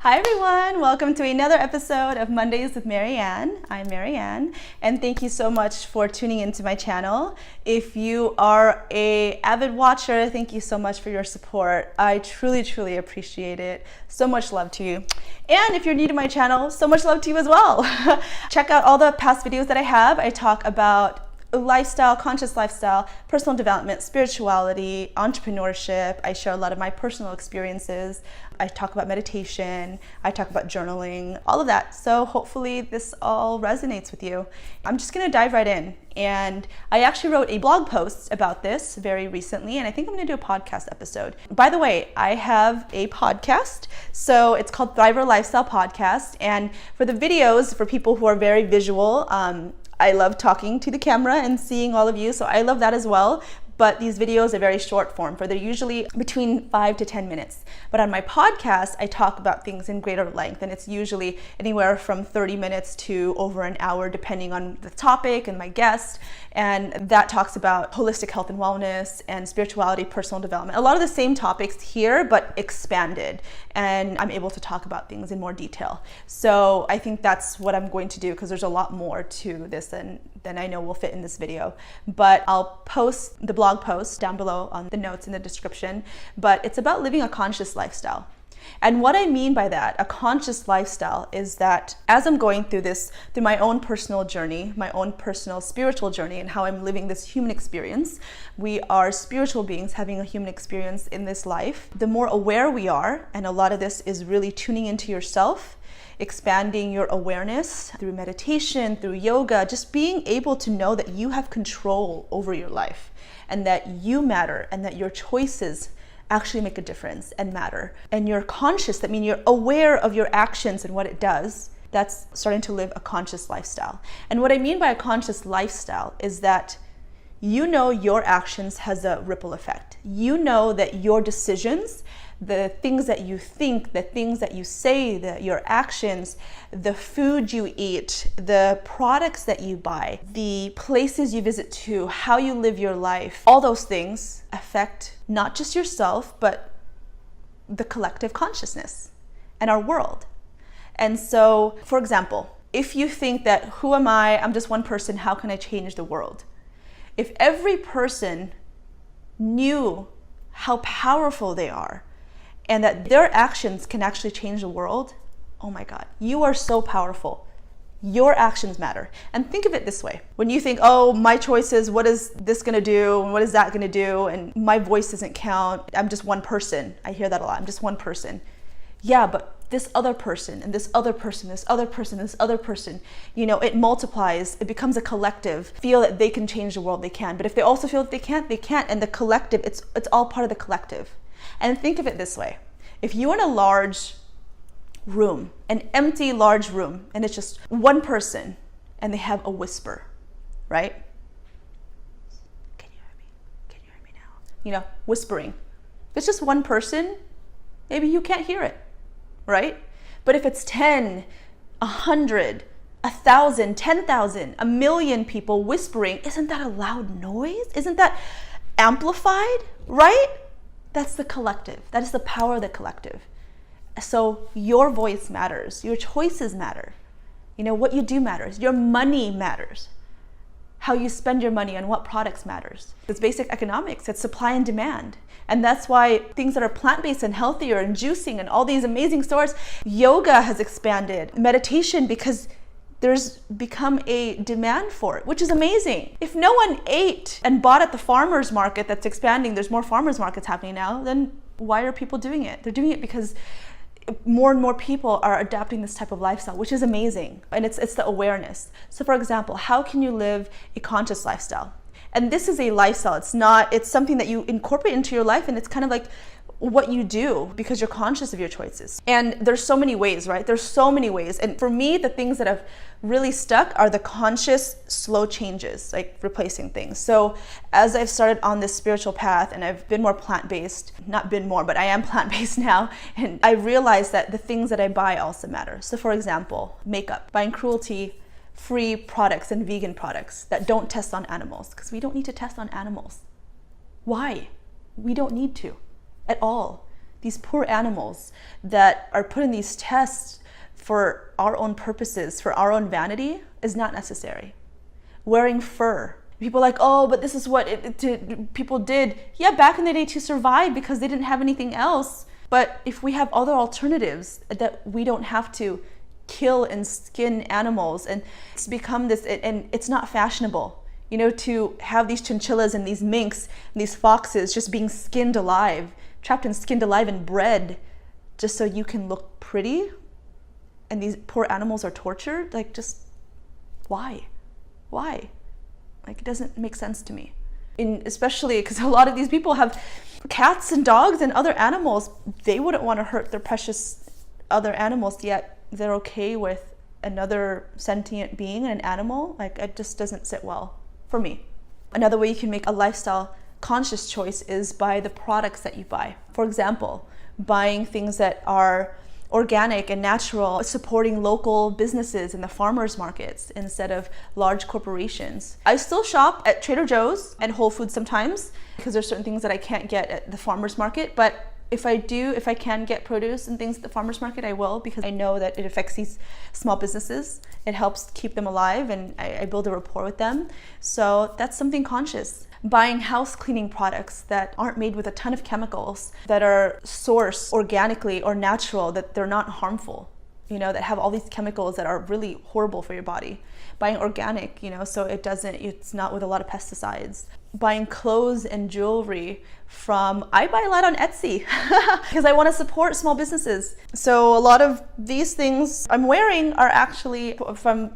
Hi everyone, welcome to another episode of Mondays with Marian. I'm Marian, and thank you so much for tuning into my channel. If you are an avid watcher, thank you so much for your support. I truly appreciate it. So much love to you. And if you're new to my channel, so much love to you as well. Check out all the past videos that I have. I talk about lifestyle, conscious lifestyle, personal development, spirituality, entrepreneurship. I share a lot of my personal experiences. I talk about meditation. I talk about journaling, all of that. So hopefully this all resonates with you. I'm just gonna dive right in. And I actually wrote a blog post about this very recently, and I think I'm gonna do a podcast episode. By the way, I have a podcast. So it's called Thriver Lifestyle Podcast. And for the videos, for people who are very visual, I love talking to the camera and seeing all of you, so I love that as well. But these videos are very short form, for they're usually between 5 to 10 minutes. But on my podcast, I talk about things in greater length, and it's usually anywhere from 30 minutes to over an hour, depending on the topic and my guest. And that talks about holistic health and wellness and spirituality, personal development. A lot of the same topics here, but expanded. And I'm able to talk about things in more detail. So I think that's what I'm going to do, because there's a lot more to this than I know will fit in this video. But I'll post the blog post down below on the notes in the description. But it's about living a conscious lifestyle. And what I mean by that, a conscious lifestyle, is that as I'm going through this, through my own personal journey, my own personal spiritual journey, and how I'm living this human experience, we are spiritual beings having a human experience in this life. The more aware we are, and a lot of this is really tuning into yourself, expanding your awareness through meditation, through yoga, just being able to know that you have control over your life, and that you matter, and that your choices actually make a difference and matter. And you're conscious, that means you're aware of your actions and what it does. That's starting to live a conscious lifestyle. And what I mean by a conscious lifestyle is that you know your actions has a ripple effect. You know that your decisions, the things that you think, the things that you say, your actions, the food you eat, the products that you buy, the places you visit to, how you live your life, all those things affect not just yourself, but the collective consciousness and our world. And so, for example, if you think that, who am I? I'm just one person. How can I change the world? If every person knew how powerful they are, and that their actions can actually change the world, oh my God, you are so powerful. Your actions matter. And think of it this way. When you think, oh, my choices, what is this gonna do? And what is that gonna do? And my voice doesn't count. I'm just one person. I hear that a lot. I'm just one person. Yeah, but this other person, and this other person, this other person, this other person, you know, it multiplies. It becomes a collective. Feel that they can change the world, they can. But if they also feel that they can't, they can't. And the collective, it's all part of the collective. And think of it this way. If you're in a large room, an empty large room, and it's just one person, and they have a whisper, right? Can you hear me? Can you hear me now? You know, whispering. If it's just one person, maybe you can't hear it, right? But if it's 10, 100, 1,000, 10,000, 1,000,000 people whispering, isn't that a loud noise? Isn't that amplified, right? That's the collective. That is the power of the collective. So your voice matters. Your choices matter. You know, what you do matters. Your money matters. How you spend your money and what products matters. It's basic economics. It's supply and demand. And that's why things that are plant-based and healthier and juicing and all these amazing stores, yoga has expanded, meditation, because there's become a demand for it, which is amazing. If no one ate and bought at the farmer's market that's expanding, there's more farmer's markets happening now, then why are people doing it? They're doing it because more and more people are adopting this type of lifestyle, which is amazing. And it's the awareness. So for example, how can you live a conscious lifestyle? And this is a lifestyle. It's something that you incorporate into your life, and it's kind of like what you do because you're conscious of your choices. And there's so many ways, right? There's so many ways. And for me, the things that have really stuck are the conscious, slow changes, like replacing things. So as I've started on this spiritual path, and I've been more plant-based, not been more, but I am plant-based now, and I realized that the things that I buy also matter. So for example, makeup, buying cruelty-free products and vegan products that don't test on animals, because we don't need to test on animals. Why? We don't need to. At all. These poor animals that are put in these tests for our own purposes, for our own vanity, is not necessary. Wearing fur. People are like, oh, but this is what people did. Yeah, back in the day to survive because they didn't have anything else. But if we have other alternatives that we don't have to kill and skin animals, and it's become this, and it's not fashionable, you know, to have these chinchillas and these minks and these foxes just being skinned alive, trapped and skinned alive and bred just so you can look pretty, and these poor animals are tortured. Like, just why? Like, it doesn't make sense to me. Especially because a lot of these people have cats and dogs and other animals. They wouldn't want to hurt their precious other animals, yet they're okay with another sentient being and an animal. Like, it just doesn't sit well for me. Another way you can make a lifestyle conscious choice is by the products that you buy. For example, buying things that are organic and natural, supporting local businesses in the farmers markets instead of large corporations. I still shop at Trader Joe's and Whole Foods sometimes because there's certain things that I can't get at the farmers market, but if I can get produce and things at the farmers market, I will, because I know that it affects these small businesses. It helps keep them alive, and I build a rapport with them. So that's something conscious. Buying house cleaning products that aren't made with a ton of chemicals, that are sourced organically or natural, that they're not harmful, you know, that have all these chemicals that are really horrible for your body. Buying organic, you know, so it's not with a lot of pesticides. Buying clothes and jewelry I buy a lot on Etsy because I want to support small businesses. So a lot of these things I'm wearing are actually from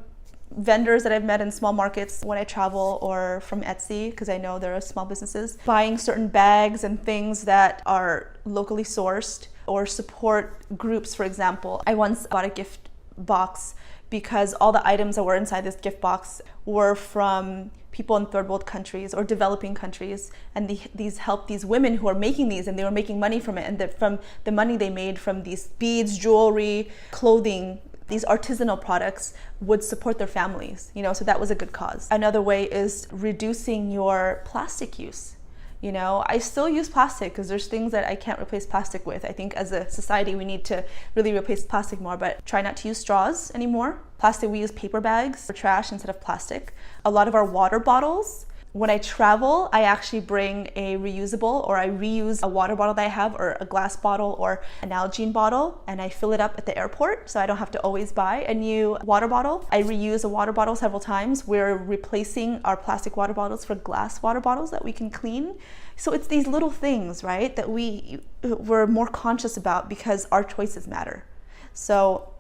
vendors that I've met in small markets when I travel, or from Etsy because I know there are small businesses. Buying certain bags and things that are locally sourced or support groups, for example. I once bought a gift box because all the items that were inside this gift box were from people in third world countries or developing countries, and these helped these women who are making these, and they were making money from it, and from the money they made from these beads, jewelry, clothing, these artisanal products would support their families, you know, so that was a good cause. Another way is reducing your plastic use. You know, I still use plastic because there's things that I can't replace plastic with. I think as a society we need to really replace plastic more, but try not to use straws anymore. Plastic, we use paper bags for trash instead of plastic. A lot of our water bottles, when I travel, I actually bring a reusable, or I reuse a water bottle that I have, or a glass bottle or an Nalgene bottle, and I fill it up at the airport so I don't have to always buy a new water bottle. I reuse a water bottle several times. We're replacing our plastic water bottles for glass water bottles that we can clean. So it's these little things, right, that we're more conscious about because our choices matter. So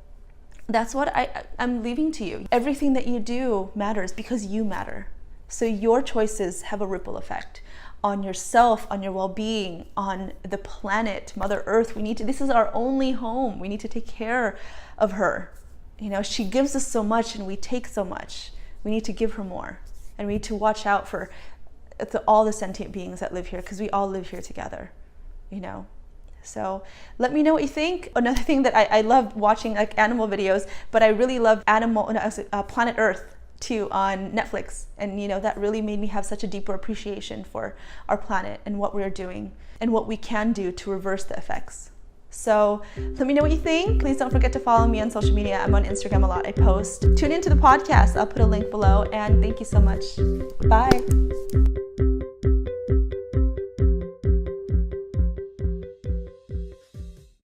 that's what I'm leaving to you. Everything that you do matters because you matter. So your choices have a ripple effect on yourself, on your well-being, on the planet, Mother Earth. This is our only home. We need to take care of her. You know, she gives us so much and we take so much. We need to give her more. And we need to watch out for all the sentient beings that live here, because we all live here together, you know. So let me know what you think. Another thing that I love watching, like animal videos, but I really love Planet Earth too on Netflix, and you know, that really made me have such a deeper appreciation for our planet and what we're doing and what we can do to reverse the effects. So let me know what you think. Please don't forget to follow me on social media. I'm on Instagram a lot. I post. Tune into the podcast. I'll put a link below, and thank you so much. Bye.